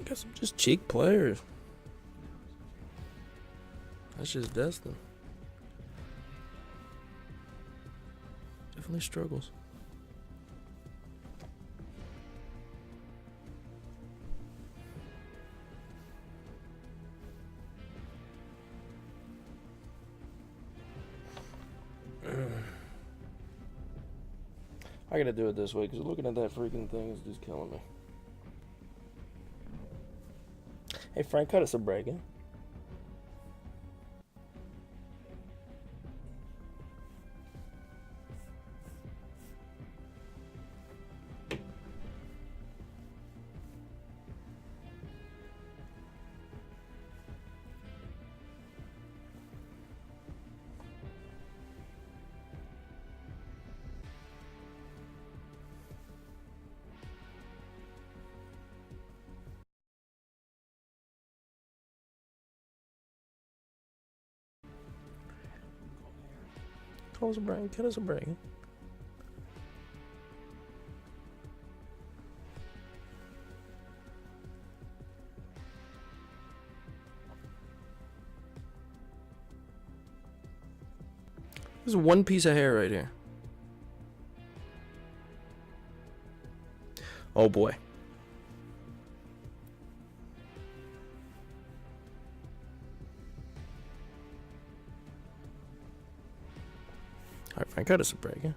Got some just cheek players. That's just Destin. Definitely struggles. I gotta do it this way because looking at that freaking thing is just killing me. Hey Frank, cut us a break, eh? Cut us a break, cut us a break. There's one piece of hair right here. Oh boy. Alright, Frank, cut us a break, yeah?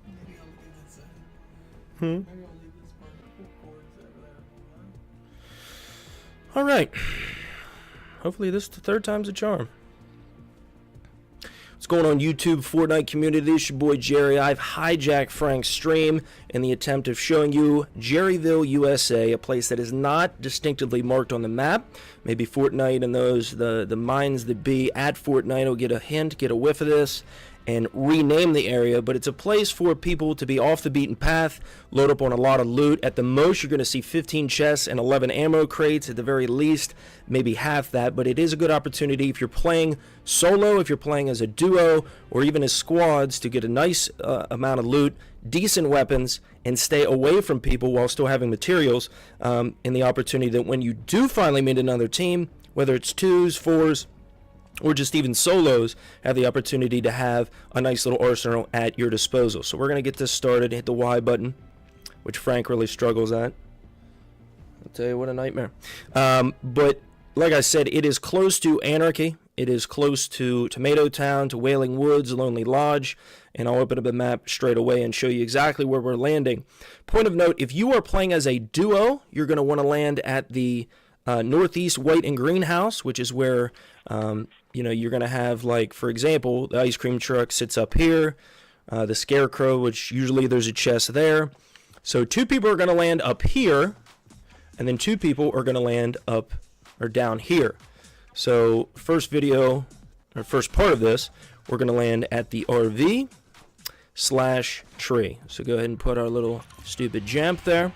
Maybe I'll leave it set. Hmm? Maybe I'll leave this part over there. Alright. Hopefully this third time's a charm. What's going on YouTube, Fortnite community? It's your boy Jerry. I've hijacked Frank's stream in the attempt of showing you Jerryville, USA, a place that is not distinctively marked on the map. Maybe Fortnite and those, the minds that be at Fortnite will get a hint, get a whiff of this, and rename the area, but it's a place for people to be off the beaten path, load up on a lot of loot. At the most, you're going to see 15 chests and 11 ammo crates, at the very least, maybe half that, but it is a good opportunity if you're playing solo, if you're playing as a duo, or even as squads, to get a nice amount of loot, decent weapons, and stay away from people while still having materials, in the opportunity that when you do finally meet another team, whether it's 2s, 4s, or just even solos, have the opportunity to have a nice little arsenal at your disposal. So we're going to get this started. Hit the Y button, which Frank really struggles at. I'll tell you, what a nightmare. But like I said, it is close to Anarchy. It is close to Tomato Town, to Wailing Woods, Lonely Lodge, and I'll open up a map straight away and show you exactly where we're landing. Point of note, if you are playing as a duo, you're going to want to land at the northeast white and green house, which is where you know, you're going to have, like, for example, the ice cream truck sits up here, the scarecrow, which usually there's a chest there. So 2 people are going to land up here, and then 2 people are going to land up or down here. So first video, or first part of this, we're going to land at the RV/tree. So go ahead and put our little stupid jump there.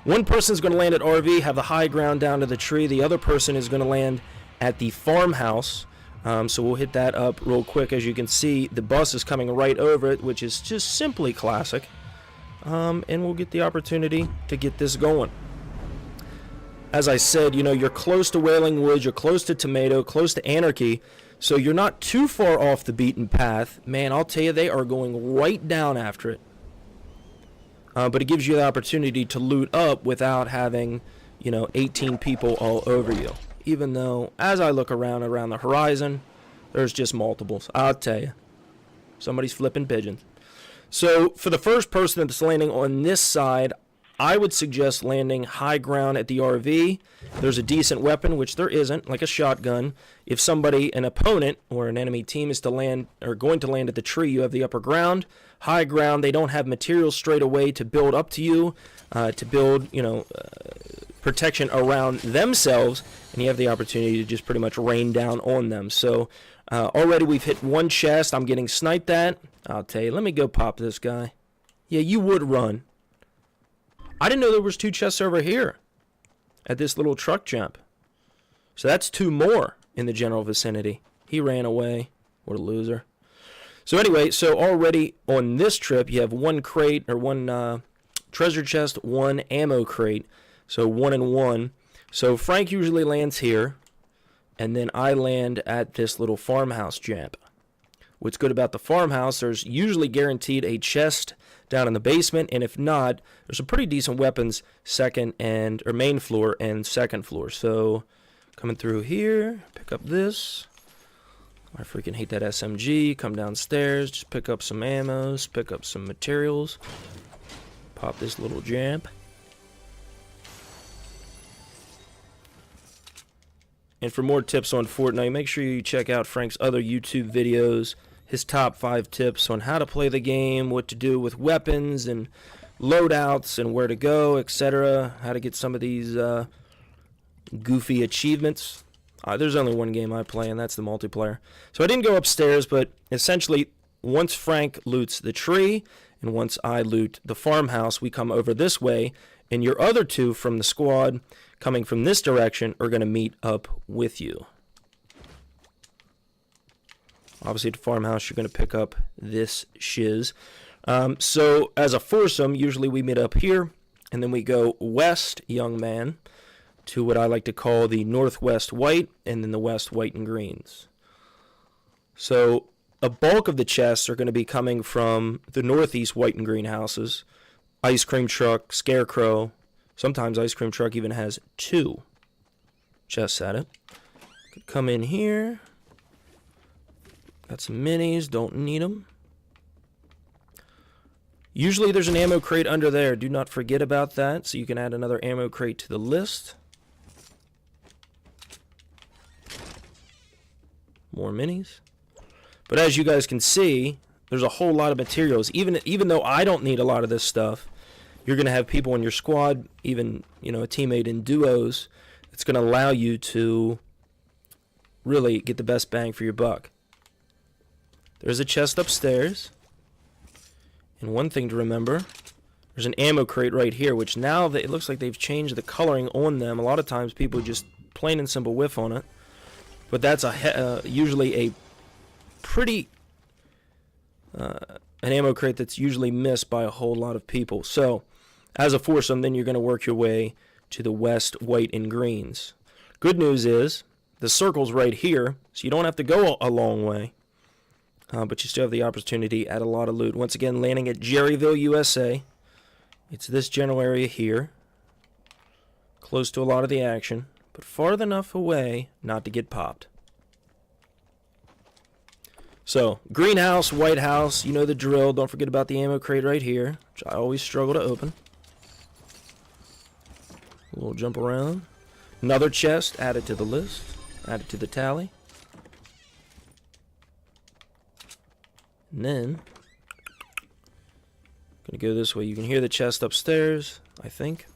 One person is going to land at RV, have the high ground down to the tree. The other person is going to land at the farmhouse. So we'll hit that up real quick. As you can see, the bus is coming right over it, which is just simply classic. And we'll get the opportunity to get this going. As I said, you know, you're close to Wailing Woods, you're close to Tomato, close to Anarchy, so you're not too far off the beaten path. Man, I'll tell you, they are going right down after it. But it gives you the opportunity to loot up without having, you know, 18 people all over you. Even though, as I look around the horizon, there's just multiples. I'll tell you. Somebody's flipping pigeons. So, for the first person that's landing on this side, I would suggest landing high ground at the RV. There's a decent weapon, which there isn't, like a shotgun. If somebody, an opponent, or an enemy team is to land, or going to land at the tree, you have the upper ground. High ground, they don't have materials straight away to build up to you, to build, you know, protection around themselves, and you have the opportunity to just pretty much rain down on them. So already we've hit one chest. I'm getting sniped at. I'll tell you, let me go pop this guy. Yeah, you would run. I didn't know there was 2 chests over here. at this little truck jump. So that's 2 more in the general vicinity. He ran away. What a loser. So anyway, so already on this trip, you have 1 crate, or 1 treasure chest, 1 ammo crate. So 1 and 1. So Frank usually lands here, and then I land at this little farmhouse jump. What's good about the farmhouse, there's usually guaranteed a chest down in the basement, and if not, there's some pretty decent weapons main floor and second floor. So coming through here, pick up this. I freaking hate that SMG. Come downstairs, just pick up some ammos, pick up some materials. Pop this little jump. And for more tips on Fortnite, make sure you check out Frank's other YouTube videos, his top 5 tips on how to play the game, what to do with weapons and loadouts and where to go, etc. How to get some of these goofy achievements. There's only one game I play, and that's the multiplayer. So I didn't go upstairs, but essentially once Frank loots the tree and once I loot the farmhouse, we come over this way, and your other 2 from the squad coming from this direction are going to meet up with you. Obviously at the farmhouse, you're going to pick up this shiz. So as a foursome, usually we meet up here, and then we go west, young man, to what I like to call the northwest white, and then the west white and greens. So a bulk of the chests are going to be coming from the northeast white and green houses. Ice cream truck, scarecrow. Sometimes ice cream truck even has 2 chests at it. Could come in here. Got some minis, don't need them. Usually there's an ammo crate under there. Do not forget about that, so you can add another ammo crate to the list. More minis. But as you guys can see, there's a whole lot of materials. Even though I don't need a lot of this stuff, you're going to have people in your squad, even a teammate in duos. It's going to allow you to really get the best bang for your buck. There's a chest upstairs. And one thing to remember, there's an ammo crate right here, which now it looks like they've changed the coloring on them. A lot of times people just plain and simple whiff on it. But that's usually a pretty an ammo crate that's usually missed by a whole lot of people. So as a foursome, then you're going to work your way to the west white and greens. Good news is the circle's right here, so you don't have to go a long way. But you still have the opportunity at a lot of loot. Once again, landing at Jerryville, USA. It's this general area here. Close to a lot of the action, but far enough away not to get popped. So, greenhouse, white house, you know the drill. Don't forget about the ammo crate right here, which I always struggle to open. A little jump around. Another chest added to the list, added to the tally. And then, gonna go this way. You can hear the chest upstairs, I think.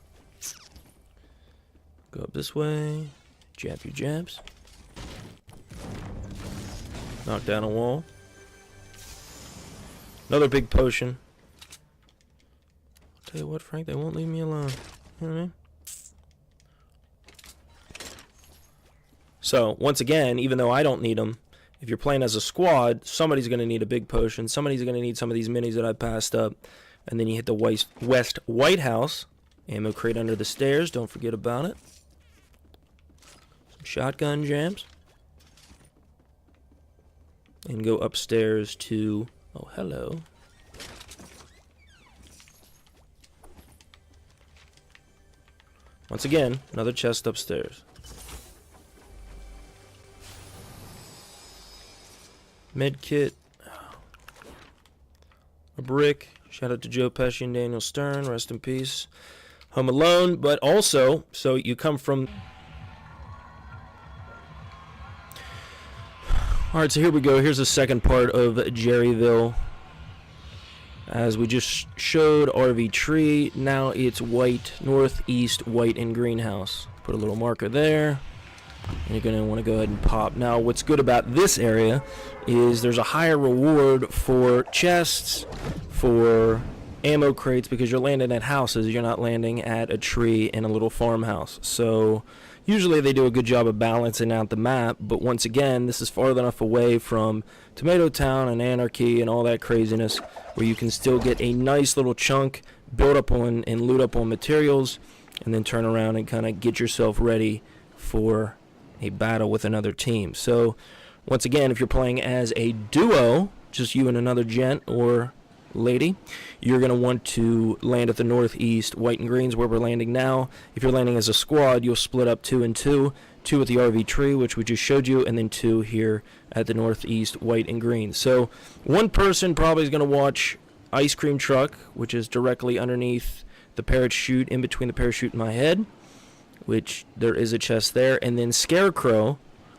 Go up this way. Jab your jabs. Knock down a wall. Another big potion. I'll tell you what, Frank, they won't leave me alone. You know what I mean? So, once again, even though I don't need them, if you're playing as a squad, somebody's going to need a big potion. Somebody's going to need some of these minis that I passed up. And then you hit the west White House. Ammo crate under the stairs. Don't forget about it. Some shotgun jams. And go upstairs to... Oh, hello. Once again, another chest upstairs. Med kit. A brick. Shout out to Joe Pesci and Daniel Stern. Rest in peace. Home Alone. But also, so you come from... Alright, so here we go. Here's the second part of Jerryville. As we just showed RV Tree, now it's white, northeast, white, and greenhouse. Put a little marker there. And you're going to want to go ahead and pop. Now, what's good about this area is there's a higher reward for chests, for ammo crates because you're landing at houses. You're not landing at a tree in a little farmhouse. So usually they do a good job of balancing out the map, but once again, this is far enough away from Tomato Town and Anarchy and all that craziness where you can still get a nice little chunk, build up on and loot up on materials, and then turn around and kind of get yourself ready for a battle with another team. So once again, if you're playing as a duo, just you and another gent or lady, you're going to want to land at the northeast white and greens where we're landing now. If you're landing as a squad, you'll split up 2 and 2 at the RV tree, which we just showed you, and then 2 here at the northeast white and green. So one person probably is going to watch ice cream truck, which is directly underneath the parachute, in between the parachute and my head, which there is a chest there, and then scarecrow,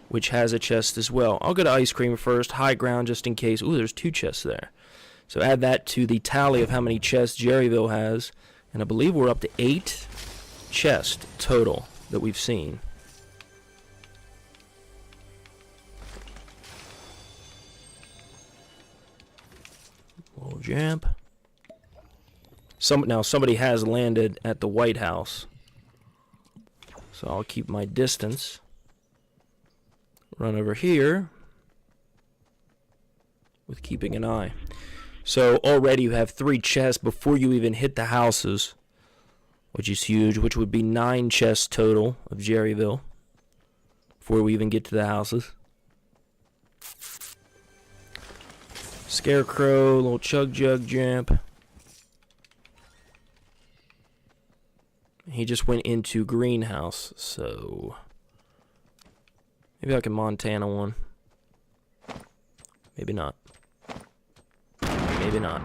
which has a chest as well. I'll go to ice cream first, high ground just in case. Ooh, there's 2 chests there. So add that to the tally of how many chests Jerryville has, and I believe we're up to 8 chests total that we've seen. Little jump. Now somebody has landed at the White House, so I'll keep my distance. Run over here with keeping an eye. So already you have 3 chests before you even hit the houses, which is huge, which would be 9 chests total of Jerryville before we even get to the houses. Scarecrow, little chug jug jump. He just went into greenhouse, so maybe I can Montana one. Maybe not. Maybe not.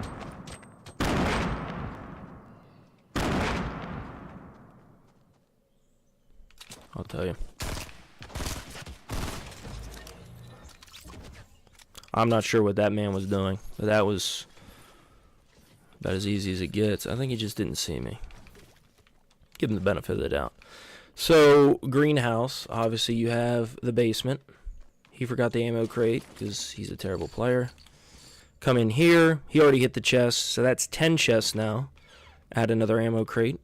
I'll tell you. I'm not sure what that man was doing, but that was about as easy as it gets. I think he just didn't see me. Give him the benefit of the doubt. So, greenhouse, obviously you have the basement. He forgot the ammo crate because he's a terrible player. Come in here. He already hit the chest, so that's 10 chests now. Add another ammo crate.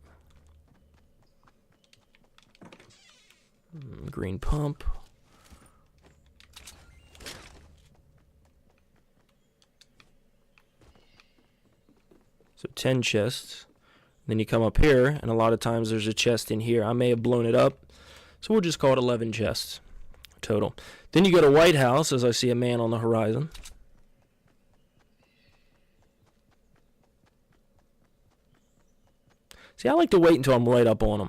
Green pump. So 10 chests. Then you come up here, and a lot of times there's a chest in here. I may have blown it up, so we'll just call it 11 chests total. Then you go to White House, as I see a man on the horizon. See, I like to wait until I'm right up on him.